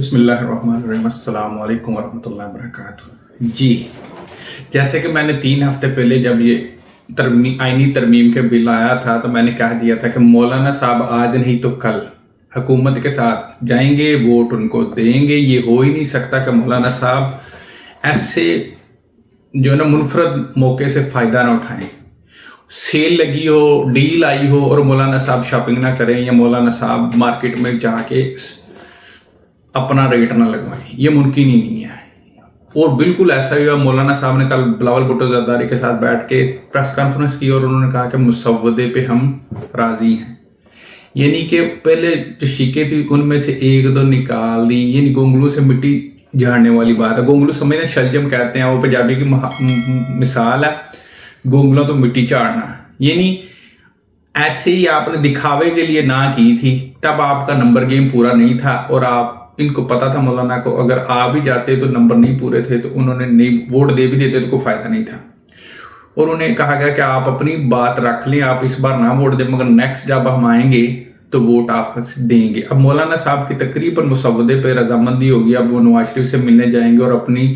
बिस्मिल्लाहिर्रहमानिर्रहीम, अस्सलाम वालेकुम वरहमतुल्लाहि वबरकातुहू। जी, जैसे कि मैंने 3 हफ्ते पहले जब ये आईनी तरमीम के बिल आया था तो मैंने कह दिया था कि मौलाना साहब आज नहीं तो कल हुकूमत के साथ जाएंगे, वोट उनको देंगे। ये हो ही नहीं सकता कि मौलाना साहब ऐसे जो है ना मुनफरद मौके से फ़ायदा ना उठाएं। सेल लगी हो, डील आई हो और मौलाना साहब शॉपिंग ना करें या मौलाना साहब मार्केट में जाके अपना रेट ना लगवाएं, ये मुमकिन ही नहीं है। और बिल्कुल ऐसा ही हुआ। मौलाना साहब ने कल बिलावल भुट्टो जरदारी के साथ बैठ के प्रेस कॉन्फ्रेंस की और उन्होंने कहा कि मुसव्वदे पे हम राजी हैं, यानी कि पहले जो शिके थी उनमें से एक दो निकाल दी। यानी गोंगलू से मिट्टी झाड़ने वाली बात है। गोंगलू समझना, शलजम कहते हैं, वो पंजाबी की मिसाल है। गोंगलों तो मिट्टी झाड़ना, यानी ऐसे ही आपने दिखावे के लिए ना की थी, तब आपका नंबर गेम पूरा नहीं था और आप इनको पता था मौलाना को अगर आ भी जाते तो नंबर नहीं पूरे थे तो उन्होंने नहीं वोट दे भी देते तो कोई फायदा नहीं था। और उन्हें कहा गया कि आप अपनी बात रख लें, आप इस बार ना वोट दें मगर नेक्स्ट जब हम आएंगे तो वोट आप देंगे। अब मौलाना साहब की तकरीबन मुसव्वदे पे रजामंदी होगी। अब वो नवाज शरीफ से मिलने जाएंगे और अपनी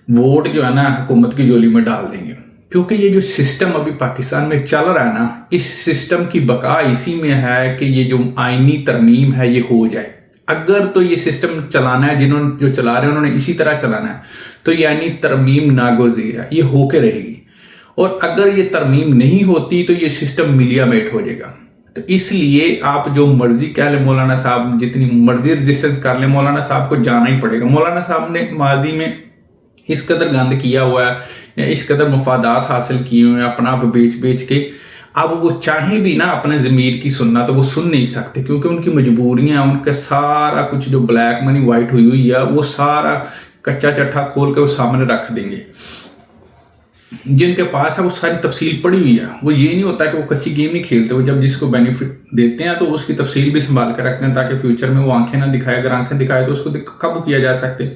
वोट जो है ना हुकूमत की झोली में डाल देंगे, क्योंकि ये जो सिस्टम अभी पाकिस्तान में चल रहा है ना, इस सिस्टम की बका इसी में है कि ये जो आईनी तरमीम है ये हो जाए। अगर तो ये सिस्टम चलाना है, जिन्होंने जो चला रहे हैं उन्होंने इसी तरह चलाना है, तो यानी तरमीम नागुज़ीर है, ये होके रहेगी। और अगर ये तरमीम नहीं होती तो ये सिस्टम मिलिया मेट हो जाएगा। तो इसलिए आप जो मर्जी कह ले मौलाना साहब, जितनी मर्जी रजिस्टेंस कर ले, मौलाना साहब को जाना ही पड़ेगा। मौलाना साहब ने माजी में इस कदर गंद किया हुआ है या इस कदर मफादात हासिल किए हुए हैं अपना आप बेच बेच के, अब वो चाहे भी ना अपने ज़मीर की सुनना तो वो सुन नहीं सकते, क्योंकि उनकी मजबूरियां, उनका सारा कुछ जो ब्लैक मनी वाइट हुई हुई है वो सारा कच्चा चट्टा खोल के वो सामने रख देंगे। जिनके पास है वो सारी तफसील पड़ी हुई है। वो ये नहीं होता कि वो कच्ची गेम नहीं खेलते, वो जब जिसको बेनिफिट देते हैं तो उसकी तफसील भी संभाल कर रखते हैं ताकि फ्यूचर में वो आंखें ना दिखाए। अगर आंखें दिखाए तो उसको काबू किया जा सकते।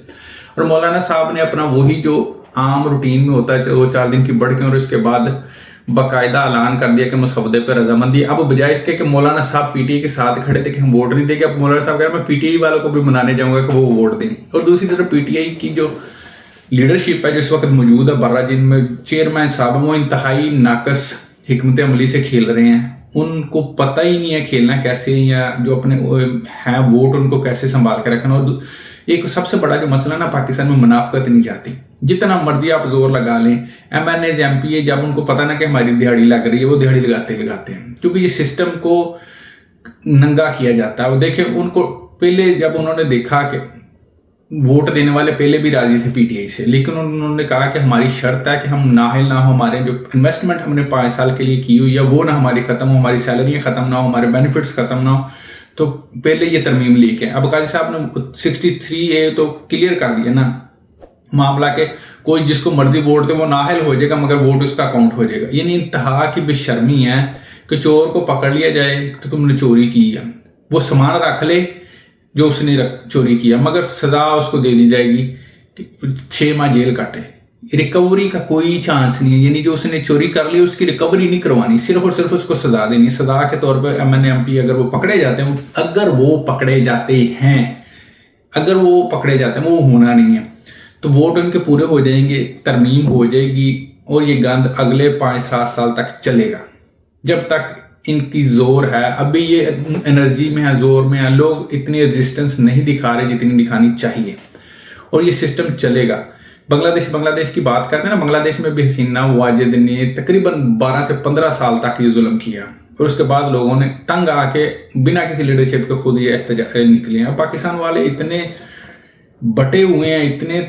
और मौलाना साहब ने अपना वही जो आम रूटीन में होता है, वो 4 दिन की बढ़ के और उसके बाद बाकायदा ऐलान कर दिया कि मुसव्वदे पर रजामंदी। अब बजाय इसके कि मौलाना साहब पीटीआई के साथ खड़े थे कि हम वोट नहीं देंगे, अब मौलाना साहब कह रहे मैं पीटीआई वालों को भी मनाने जाऊंगा कि वो वोट दें। और दूसरी तरफ पीटीआई की जो लीडरशिप है जो इस वक्त मौजूद है बर्रा, जिनमें चेयरमैन साहब वो इंतहाई नाकस हिकमत अमली से खेल रहे हैं। उनको पता ही नहीं है खेलना कैसे, या जो अपने हैं वोट उनको कैसे संभाल के रखना। और एक सबसे बड़ा जो मसला ना, पाकिस्तान में मुनाफकत नहीं जाती। जितना मर्जी आप जोर लगा लें, MNAs MPA जब उनको पता ना कि हमारी दिहाड़ी लग रही है, वो दिहाड़ी लगाते हैं, क्योंकि ये सिस्टम को नंगा किया जाता है। वो देखें, उनको पहले जब उन्होंने देखा कि वोट देने वाले पहले भी राजी थे पीटीआई से, लेकिन उन्होंने कहा कि हमारी शर्त है कि हम नाहिल ना हो, हमारे जो इन्वेस्टमेंट हमने 5 साल के लिए की हुई है वो ना हमारी खत्म हो, हमारी सैलरी खत्म ना हो, हमारे बेनिफिट्स खत्म ना हो। तो पहले ये तरमीम लेके अब काजी साहब ने 63A तो क्लियर कर दिया ना मामला के, कोई जिसको मर्जी वोट दे वो नाहल हो जाएगा मगर वोट उसका काउंट हो जाएगा। यानी इंतहा की बेशर्मी है कि चोर को पकड़ लिया जाए तो तुमने चोरी की है, वो सामान रख ले जो उसने चोरी किया, मगर सजा उसको दे दी जाएगी कि 6 माह जेल काटे। रिकवरी का कोई चांस नहीं है, यानी जो उसने चोरी कर ली उसकी रिकवरी नहीं करवानी, सिर्फ और सिर्फ उसको सजा देनी। सजा के तौर पर MNA MP अगर वो पकड़े जाते हैं, अगर वो पकड़े जाते हैं, वो होना नहीं है, तो वोट उनके पूरे हो जाएंगे, तरमीम हो जाएगी और ये गंद अगले 5-7 साल तक चलेगा जब तक इनकी जोर है। अभी ये एनर्जी में है, जोर में है, लोग इतनी रेजिस्टेंस नहीं दिखा रहे जितनी दिखानी चाहिए और ये सिस्टम चलेगा। बांग्लादेश की बात करते हैं ना, बांग्लादेश में भी हसीना वाजिद ने तकरीबन 12 से 15 साल तक ये जुल्म किया और उसके बाद लोगों ने तंग आके बिना किसी लीडरशिप के खुद ये एहतजाज निकले हैं। पाकिस्तान वाले इतने बटे हुए हैं, इतने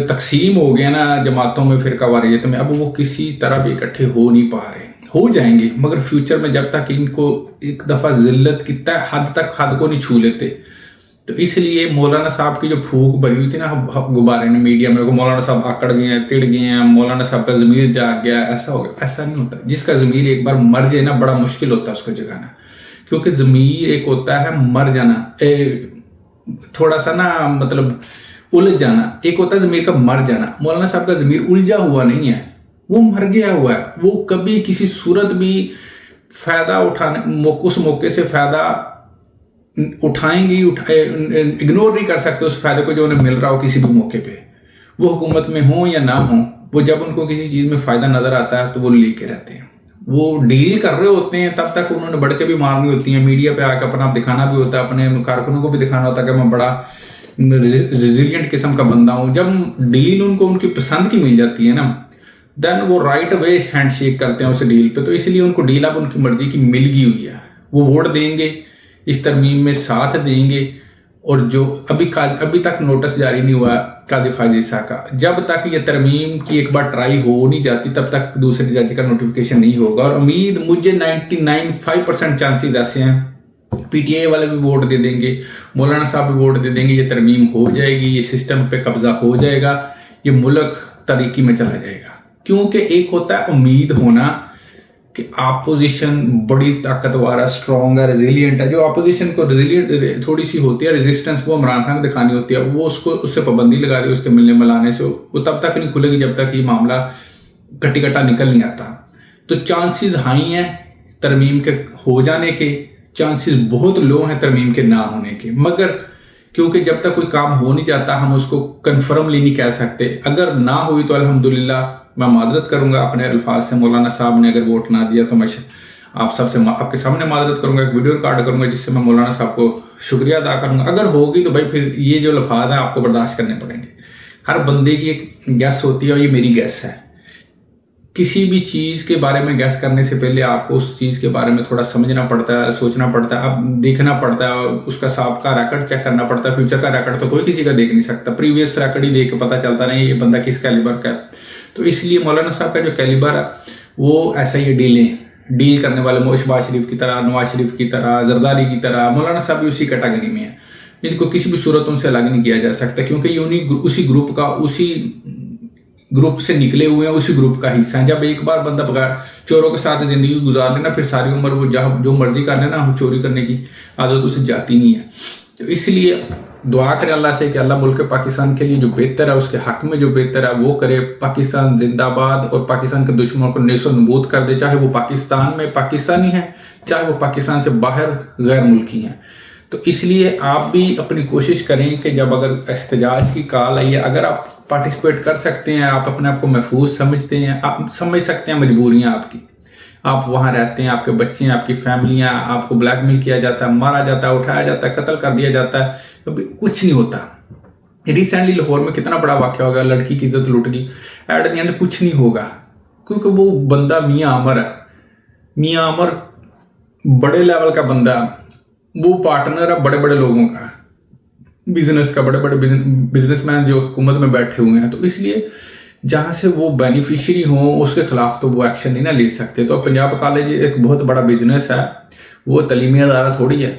तकसीम हो गए ना जमातों में, फिरका वारियत में, अब वो किसी तरह भी इकट्ठे हो नहीं पा रहे। हो जाएंगे मगर फ्यूचर में जब तक इनको एक दफ़ा जिल्लत की हद को नहीं छू लेते। तो इसलिए मौलाना साहब की जो फूक भरी हुई थी ना गुब्बारे ने मीडिया में, मौलाना साहब आकड़ गए हैं, तिड़ गए हैं, मौलाना साहब का ज़मीर जाग गया, ऐसा हो गया, ऐसा नहीं होता। जिसका ज़मीर एक बार मर जाए ना, बड़ा मुश्किल होता है उसको जगाना, क्योंकि ज़मीर एक होता है मर जाना, थोड़ा सा ना मतलब उलझ जाना, एक होता है ज़मीर का मर जाना। मौलाना साहब का ज़मीर उलझा हुआ नहीं है, वो मर गया हुआ है। वो कभी किसी सूरत भी फ़ायदा उठाने, उस मौके से फ़ायदा उठाएंगे इग्नोर नहीं कर सकते उस फायदे को जो उन्हें मिल रहा हो किसी भी मौके पे, वो हुकूमत में हो या ना हो। वो जब उनको किसी चीज़ में फ़ायदा नज़र आता है तो वो लेके रहते हैं, वो डील कर रहे होते हैं, तब तक उन्होंने बढ़ के भी मारनी होती है, मीडिया पे आकर अपना आप दिखाना भी होता है, अपने कारकुनों को भी दिखाना होता है कि मैं बड़ा रेजिलियंट किस्म का बंदा हूँ। जब डील उनको उनकी पसंद की मिल जाती है ना, देन वो राइट अवे हैंड शेक करते हैं उस डील पे। तो इसलिए उनको डील अब उनकी मर्जी की मिल गई हुई है, वो वोट देंगे, इस तरमीम में साथ देंगे। और जो अभी तक नोटिस जारी नहीं हुआ कादिर फायज ईसा का, जब तक ये तरमीम की एक बार ट्राई हो नहीं जाती तब तक दूसरे जज का नोटिफिकेशन नहीं होगा। और उम्मीद मुझे 99.5% चांसेस ऐसे हैं, पीटीआई वाले भी वोट दे देंगे, मौलाना साहब भी वोट दे देंगे, ये तरमीम हो जाएगी, ये सिस्टम पे कब्जा हो जाएगा, ये मुल्क तरीकी में चला जाएगा। क्योंकि एक होता है उम्मीद होना कि अपोजिशन बड़ी ताकतवर है, स्ट्रॉन्ग है, रेजिलियंट है। जो अपोजिशन को रेजिलियंट थोड़ी सी होती है, रेजिस्टेंस, वो इमरान खान दिखानी होती है, वो उससे पाबंदी लगा रही है उसके मिलने मिलाने से, वो तब तक नहीं खुलेगी जब तक ये मामला कट्टी कट्टा निकल नहीं आता। तो चांसेस हाई हैं तरमीम के हो जाने के, चांसेस बहुत लो हैं तरमीम के ना होने के। मगर क्योंकि जब तक कोई काम हो नहीं जाता हम उसको कन्फर्मली नहीं कह सकते। अगर ना हुई तो अल्हम्दुलिल्लाह मैं मादरत करूंगा अपने अल्फाज से, मौलाना साहब ने अगर वोट ना दिया तो मैं आप सबसे आपके सामने मादरत करूंगा, एक वीडियो रिकॉर्ड करूंगा जिससे मैं मौलाना साहब को शुक्रिया अदा करूंगा। अगर होगी तो भाई फिर ये जो लफाज हैं आपको बर्दाश्त करने पड़ेंगे। हर बंदे की एक गैस होती है और ये मेरी गैस है। किसी भी चीज़ के बारे में गैस करने से पहले आपको उस चीज़ के बारे में थोड़ा समझना पड़ता है, सोचना पड़ता है, अब देखना पड़ता है, और उसका सबका रिकॉर्ड चेक करना पड़ता है। फ्यूचर का रिकॉर्ड तो कोई किसी का देख नहीं सकता, प्रीवियस रिकॉर्ड ही देख के पता चलता नहीं ये बंदा किस कैलिबर का है। तो इसलिए मौलाना साहब का जो कैलिबर है वो ऐसा ही डील करने वाले शहबाज शरीफ की तरह, नवाज शरीफ की तरह, जरदारी की तरह, मौलाना साहब भी उसी कैटेगरी में है। इनको किसी भी सूरत उनसे अलग नहीं किया जा सकता, क्योंकि ये उसी ग्रुप का, उसी ग्रुप से निकले हुए हैं, उसी ग्रुप का हिस्सा है। जब एक बार बंदा बगैर चोरों के साथ जिंदगी गुजार लेना, फिर सारी उम्र वो जहाँ जो मर्जी कर लेना, चोरी करने की आदत उसे जाती नहीं है। तो इसलिए दुआ करें अल्लाह से कि अल्लाह मुल्क पाकिस्तान के लिए जो बेहतर है, उसके हक में जो बेहतर है वो करे। पाकिस्तान जिंदाबाद, और पाकिस्तान के दुश्मनों को नेस्तो नबूद कर दे, चाहे वो पाकिस्तान में पाकिस्तानी हैं, चाहे वो पाकिस्तान से बाहर गैर मुल्की हैं। तो इसलिए आप भी अपनी कोशिश करें कि जब अगर एहतजाज की कॉल आई है, अगर आप पार्टिसिपेट कर सकते हैं, आप अपने आप को महफूज समझते हैं, आप समझ सकते हैं मजबूरियाँ आपकी, आप वहाँ रहते हैं, आपके बच्चे हैं, आपकी फैमिलियाँ, आपको ब्लैकमेल किया जाता है, मारा जाता है, उठाया जाता है, कत्ल कर दिया जाता है, कभी कुछ नहीं होता। रिसेंटली लाहौर में कितना बड़ा वाक़या हो गया, लड़की की इज्जत लुट गई, एट द एंड कुछ नहीं होगा, क्योंकि वो बंदा मियाँ अमर है। मियाँ अमर बड़े लेवल का बंदा, वो पार्टनर है बड़े बड़े लोगों का, बिजनेस का, बड़े बड़े बिजनेसमैन जो हुकूमत में बैठे हुए हैं। तो इसलिए जहाँ से वो बेनिफिशियरी हो उसके खिलाफ तो वो एक्शन नहीं ना ले सकते। तो पंजाब कॉलेज एक बहुत बड़ा बिजनेस है, वो तलीमी अदारा थोड़ी है।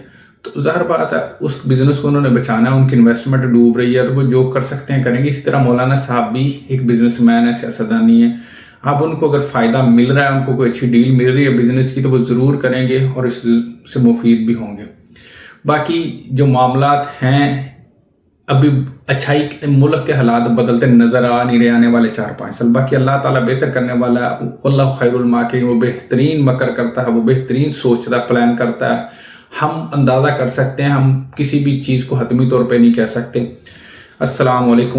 तो ज़ाहिर बात है उस बिजनेस को उन्होंने बचाना है, उनकी इन्वेस्टमेंट डूब रही है, तो वो जो कर सकते हैं करेंगे। इसी तरह मौलाना साहब भी एक बिजनेसमैन है, सियासतदानी है। अब उनको अगर फ़ायदा मिल रहा है, उनको कोई अच्छी डील मिल रही है बिजनेस की, तो वो ज़रूर करेंगे और इससे मुफीद भी होंगे। बाकी जो मामलात हैं अभी अच्छाई, मुल्क के हालात बदलते नज़र आ नहीं रहे आने वाले 4-5 साल। बाकी अल्लाह ताला बेहतर करने वाला है, अल्लाह खैरुल माकिरीन, वो बेहतरीन मकर करता है, वो बेहतरीन सोचता प्लान करता है। हम अंदाज़ा कर सकते हैं, हम किसी भी चीज़ को हतमी तौर पे नहीं कह सकते। अस्सलाम वालेकुम।